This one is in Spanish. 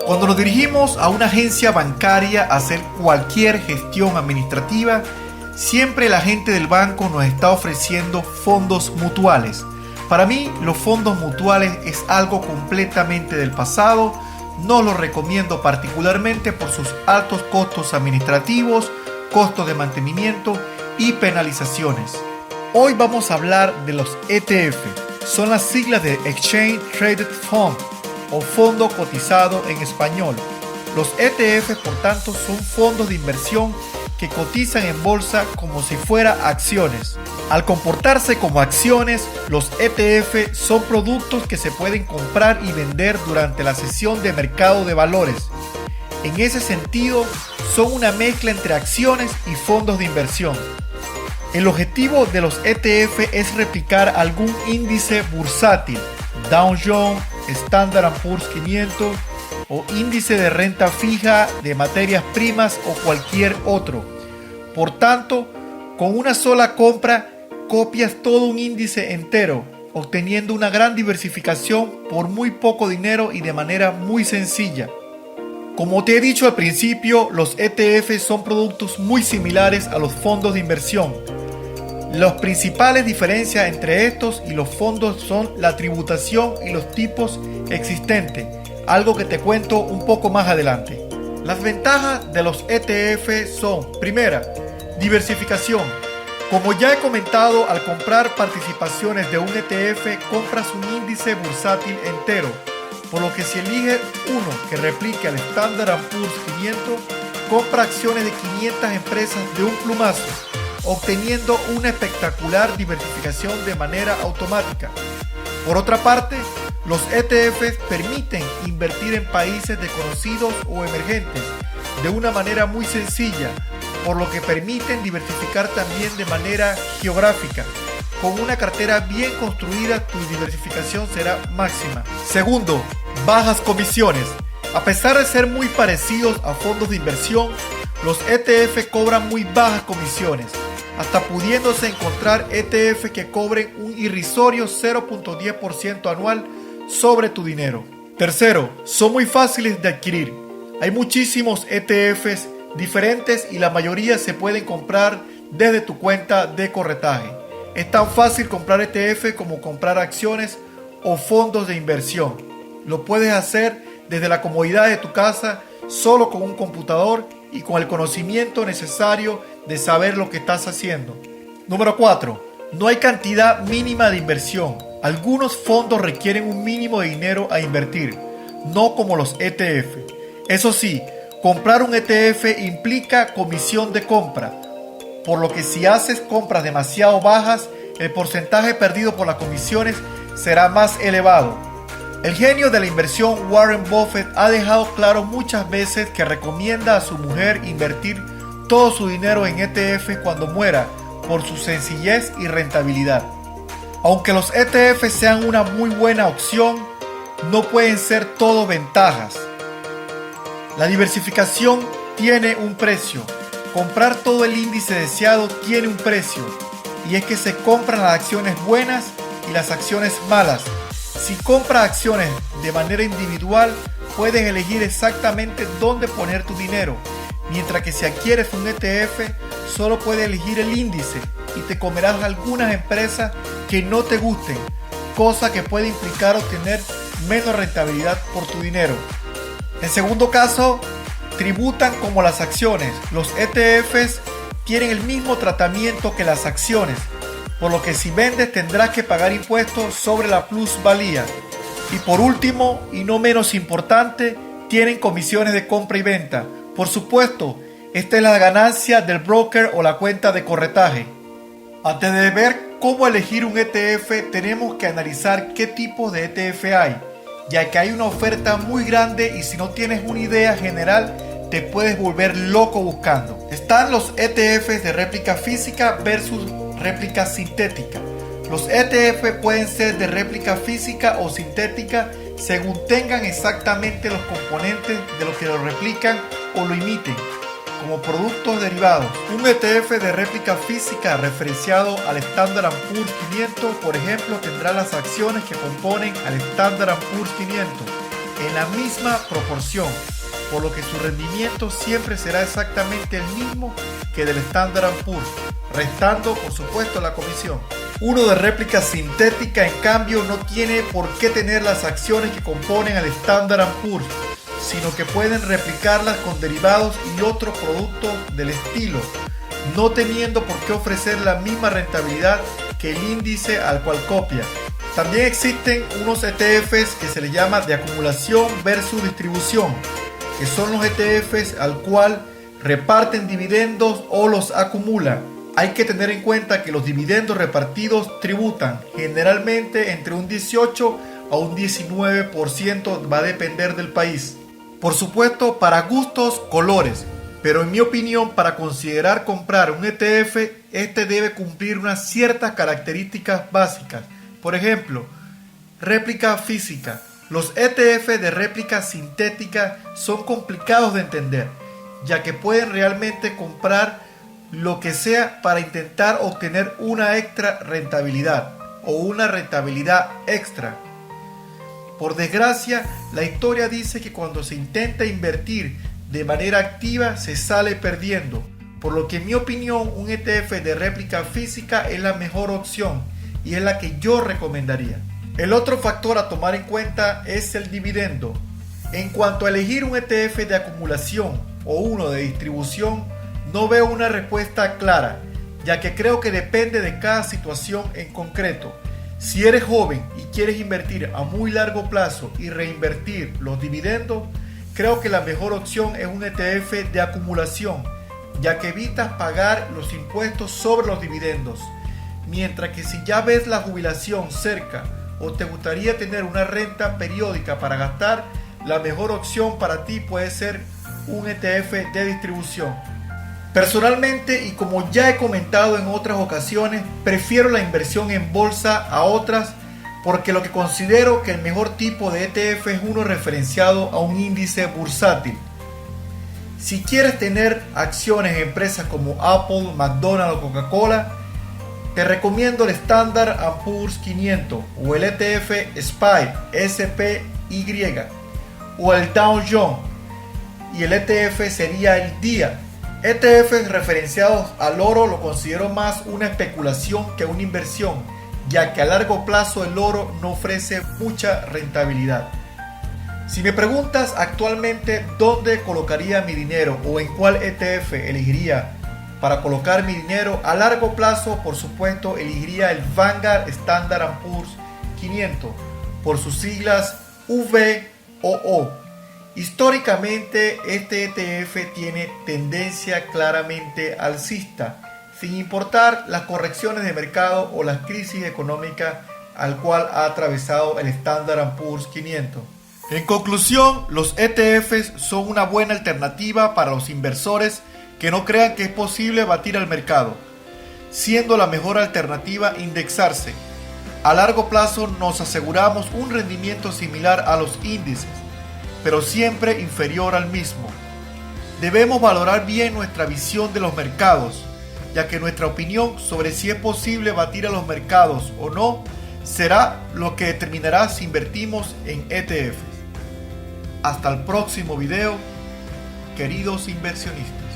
Cuando nos dirigimos a una agencia bancaria a hacer cualquier gestión administrativa, siempre la gente del banco nos está ofreciendo fondos mutuales. Para mí, los fondos mutuales es algo completamente del pasado. No los recomiendo particularmente por sus altos costos administrativos, costos de mantenimiento y penalizaciones. Hoy vamos a hablar de los ETF. Son las siglas de Exchange Traded Fund o fondo cotizado en español. Los ETF, por tanto, son fondos de inversión que cotizan en bolsa como si fuera acciones. Al comportarse como acciones, los ETF son productos que se pueden comprar y vender durante la sesión de mercado de valores. En ese sentido, son una mezcla entre acciones y fondos de inversión. El objetivo de los ETF es replicar algún índice bursátil, Dow Jones, Standard & Poor's 500 o índice de renta fija, de materias primas o cualquier otro. Por tanto, con una sola compra copias todo un índice entero, obteniendo una gran diversificación por muy poco dinero y de manera muy sencilla. Como te he dicho al principio, los ETF son productos muy similares a los fondos de inversión. Las principales diferencias entre estos y los fondos son la tributación y los tipos existentes, algo que te cuento un poco más adelante. Las ventajas de los ETF son: primera, diversificación. Como ya he comentado, al comprar participaciones de un ETF, compras un índice bursátil entero, por lo que si eliges uno que replique al Standard & Poor's 500, compra acciones de 500 empresas de un plumazo, obteniendo una espectacular diversificación de manera automática. Por otra parte, los ETFs permiten invertir en países desconocidos o emergentes de una manera muy sencilla, por lo que permiten diversificar también de manera geográfica. Con una cartera bien construida, tu diversificación será máxima. Segundo, bajas comisiones. A pesar de ser muy parecidos a fondos de inversión, los ETF cobran muy bajas comisiones, hasta pudiéndose encontrar ETF que cobren un irrisorio 0.10% anual sobre tu dinero. Tercero, son muy fáciles de adquirir. Hay muchísimos ETFs diferentes y la mayoría se pueden comprar desde tu cuenta de corretaje. Es tan fácil comprar ETF como comprar acciones o fondos de inversión. Lo puedes hacer desde la comodidad de tu casa, solo con un computador y con el conocimiento necesario de saber lo que estás haciendo. Número 4. No hay cantidad mínima de inversión. Algunos fondos requieren un mínimo de dinero a invertir, no como los ETF. Eso sí, comprar un ETF implica comisión de compra, por lo que si haces compras demasiado bajas, el porcentaje perdido por las comisiones será más elevado. El genio de la inversión Warren Buffett ha dejado claro muchas veces que recomienda a su mujer invertir todo su dinero en ETF cuando muera, por su sencillez y rentabilidad. Aunque los ETF sean una muy buena opción, no pueden ser todo ventajas. La diversificación tiene un precio. Comprar todo el índice deseado tiene un precio, y es que se compran las acciones buenas y las acciones malas. Si compras acciones de manera individual, puedes elegir exactamente dónde poner tu dinero, mientras que si adquieres un ETF, solo puedes elegir el índice y te comerás algunas empresas que no te gusten, cosa que puede implicar obtener menos rentabilidad por tu dinero. En segundo caso, tributan como las acciones. Los ETFs tienen el mismo tratamiento que las acciones, por lo que si vendes tendrás que pagar impuestos sobre la plusvalía. Y por último, y no menos importante, tienen comisiones de compra y venta. Por supuesto, esta es la ganancia del broker o la cuenta de corretaje. Antes de ver cómo elegir un ETF, tenemos que analizar qué tipos de ETF hay, ya que hay una oferta muy grande y si no tienes una idea general, te puedes volver loco buscando. Están los ETFs de réplica física versus réplica sintética. Los ETF pueden ser de réplica física o sintética según tengan exactamente los componentes de lo que lo replican o lo imiten, como productos derivados. Un ETF de réplica física referenciado al Standard & Poor's 500, por ejemplo, tendrá las acciones que componen al Standard & Poor's 500. en la misma proporción, por lo que su rendimiento siempre será exactamente el mismo que del Standard & Poor's, restando por supuesto la comisión. Uno de réplica sintética, en cambio, no tiene por qué tener las acciones que componen al Standard & Poor's, sino que pueden replicarlas con derivados y otros productos del estilo, no teniendo por qué ofrecer la misma rentabilidad que el índice al cual copia. También existen unos ETFs que se les llama de acumulación versus distribución, que son los ETFs al cual reparten dividendos o los acumulan. Hay que tener en cuenta que los dividendos repartidos tributan generalmente entre un 18 a un 19%, va a depender del país. Por supuesto, para gustos, colores, pero en mi opinión, para considerar comprar un ETF, este debe cumplir unas ciertas características básicas. Por ejemplo, réplica física. Los ETF de réplica sintética son complicados de entender, ya que pueden realmente comprar lo que sea para intentar obtener una extra rentabilidad o una rentabilidad extra. Por desgracia, la historia dice que cuando se intenta invertir de manera activa se sale perdiendo, por lo que en mi opinión un ETF de réplica física es la mejor opción y es la que yo recomendaría. El otro factor a tomar en cuenta es el dividendo. En cuanto a elegir un ETF de acumulación o uno de distribución, no veo una respuesta clara, ya que creo que depende de cada situación en concreto. Si eres joven y quieres invertir a muy largo plazo y reinvertir los dividendos, creo que la mejor opción es un ETF de acumulación, ya que evitas pagar los impuestos sobre los dividendos. Mientras que si ya ves la jubilación cerca o te gustaría tener una renta periódica para gastar, la mejor opción para ti puede ser un ETF de distribución. Personalmente, y como ya he comentado en otras ocasiones, prefiero la inversión en bolsa a otras porque lo que considero que el mejor tipo de ETF es uno referenciado a un índice bursátil. Si quieres tener acciones en empresas como Apple, McDonald's o Coca-Cola, te recomiendo el Standard & Poor's 500 o el ETF SPY o el Dow Jones, y el ETF sería el DIA. ETFs referenciados al oro lo considero más una especulación que una inversión, ya que a largo plazo el oro no ofrece mucha rentabilidad. Si me preguntas actualmente dónde colocaría mi dinero o en cuál ETF elegiría para colocar mi dinero a largo plazo, por supuesto elegiría el Vanguard Standard & Poor's 500 por sus siglas VOO. Históricamente este ETF tiene tendencia claramente alcista, sin importar las correcciones de mercado o las crisis económicas al cual ha atravesado el Standard & Poor's 500. En conclusión, los ETFs son una buena alternativa para los inversores que no crean que es posible batir al mercado, siendo la mejor alternativa indexarse. A largo plazo nos aseguramos un rendimiento similar a los índices, pero siempre inferior al mismo. Debemos valorar bien nuestra visión de los mercados, ya que nuestra opinión sobre si es posible batir a los mercados o no será lo que determinará si invertimos en ETFs. Hasta el próximo video, queridos inversionistas.